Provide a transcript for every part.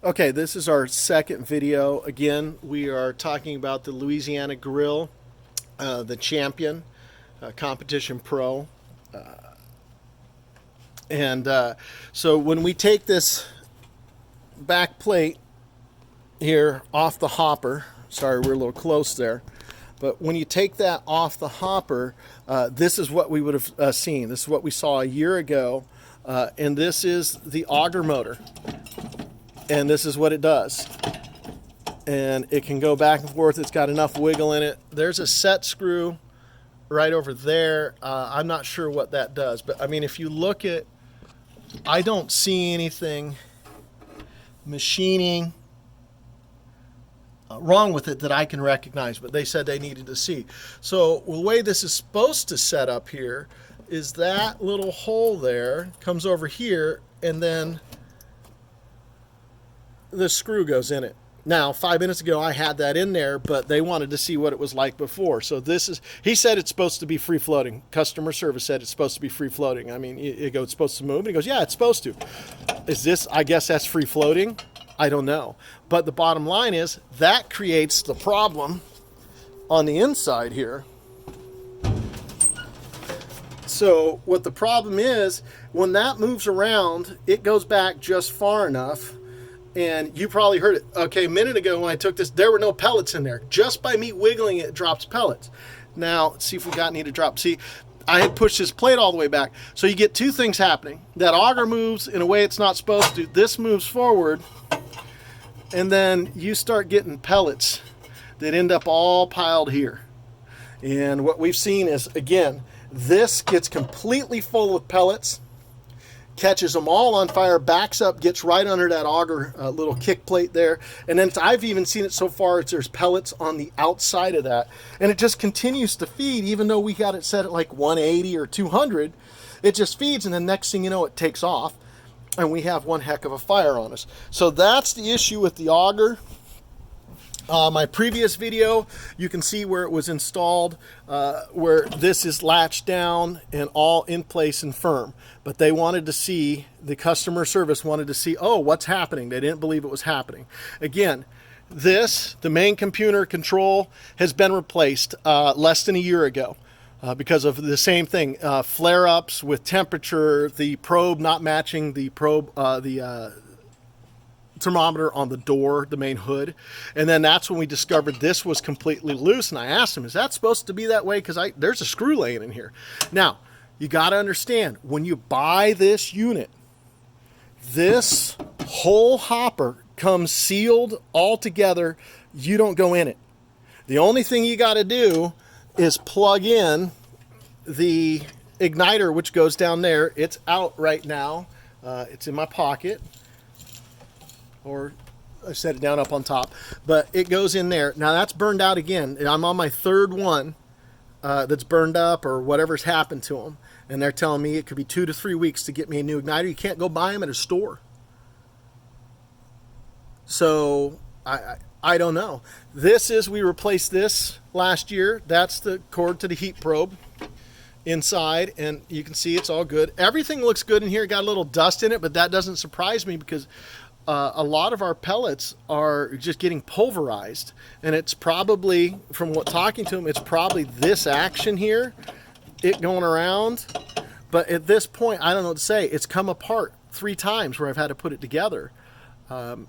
Okay, this is our second video. Again, we are talking about the Louisiana Grill, the Champion Competition Pro. So when we take this back plate here off the hopper, sorry, we're a little close there, but when you take that off the hopper, this is what we would have seen. This is what we saw a year ago, and this is the auger motor. And this is what it does. And it can go back and forth. It's got enough wiggle in it. There's a set screw right over there. I'm not sure what that does. But, I mean, if you look at, I don't see anything machining wrong with it that I can recognize. But they said they needed to see. So the way this is supposed to set up here is that little hole there comes over here, and then the screw goes in it. Now, 5 minutes ago, I had that in there, but they wanted to see what it was like before. So this is, he said it's supposed to be free floating. Customer service said it's supposed to be free floating. I mean, you go, it's supposed to move. And he goes, yeah, it's supposed to. Is this, I guess that's free floating? I don't know. But the bottom line is that creates the problem on the inside here. So what the problem is, when that moves around, it goes back just far enough. And you probably heard it. Okay, a minute ago when I took this, there were no pellets in there. Just by me wiggling it, it drops pellets. Now, let's see if we got any to drop. See, I had pushed this plate all the way back. So you get two things happening. That auger moves in a way it's not supposed to. This moves forward. And then you start getting pellets that end up all piled here. And what we've seen is, again, this gets completely full with pellets, catches them all on fire, backs up, gets right under that auger little kick plate there. And then I've even seen it so far, there's pellets on the outside of that. And it just continues to feed, even though we got it set at like 180 or 200. It just feeds, and the next thing you know, it takes off. And we have one heck of a fire on us. So that's the issue with the auger. My previous video, you can see where it was installed, where this is latched down and all in place and firm. But they wanted to see, the customer service wanted to see, oh, what's happening? They didn't believe it was happening. Again, this, the main computer control, has been replaced less than a year ago. Because of the same thing, flare-ups with temperature, the probe not matching the probe, thermometer on the door, the main hood. And then that's when we discovered this was completely loose. And I asked him, is that supposed to be that way? Because there's a screw laying in here. Now, you got to understand, when you buy this unit, this whole hopper comes sealed all together. You don't go in it. The only thing you got to do is plug in the igniter, which goes down there. It's out right now. It's in my pocket. Or I set it down up on top, but it goes in there. Now that's burned out again. I'm on my third one that's burned up or whatever's happened to them. And they're telling me it could be 2 to 3 weeks to get me a new igniter. You can't go buy them at a store. So I don't know. This is, we replaced this last year. That's the cord to the heat probe inside, and you can see it's all good. Everything looks good in here. Got a little dust in it, but that doesn't surprise me because a lot of our pellets are just getting pulverized, and it's probably, from what talking to them, it's probably this action here, it going around. But at this point, I don't know what to say. It's come apart 3 times where I've had to put it together. And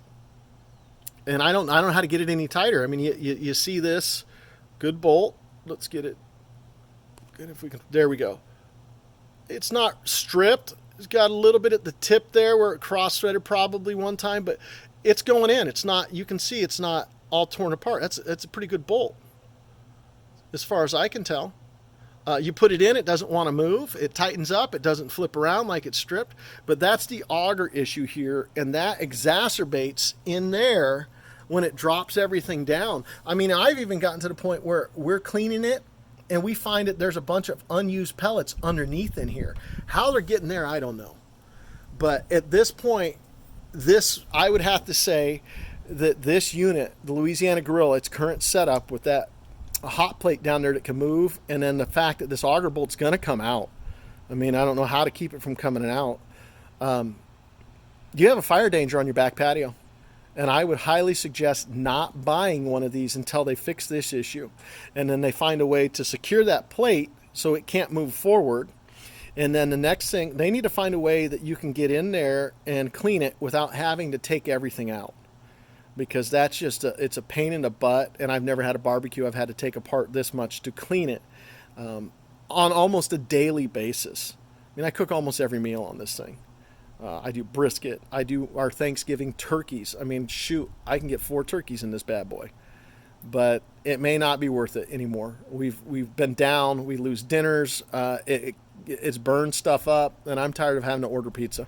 I don't know how to get it any tighter. I mean, you see this good bolt. Let's get it good if we can. There we go. It's not stripped. It's got a little bit at the tip there where it cross-threaded probably one time, but it's going in. It's not, you can see it's not all torn apart. That's a pretty good bolt as far as I can tell. You put it in, it doesn't want to move. It tightens up. It doesn't flip around like it's stripped. But that's the auger issue here, and that exacerbates in there when it drops everything down. I mean, I've even gotten to the point where we're cleaning it, and we find that there's a bunch of unused pellets underneath in here. How they're getting there, I don't know. But at this point, I would have to say that this unit, the Louisiana Grill, its current setup with that hot plate down there that can move, and then the fact that this auger bolt's going to come out. I mean, I don't know how to keep it from coming out. You have a fire danger on your back patio. And I would highly suggest not buying one of these until they fix this issue. And then they find a way to secure that plate so it can't move forward. And then the next thing, they need to find a way that you can get in there and clean it without having to take everything out. Because that's just it's a pain in the butt. And I've never had a barbecue I've had to take apart this much to clean it on almost a daily basis. I mean, I cook almost every meal on this thing. I do brisket. I do our Thanksgiving turkeys. I mean, shoot, I can get 4 turkeys in this bad boy. But it may not be worth it anymore. We've been down. We lose dinners. It's burned stuff up, and I'm tired of having to order pizza.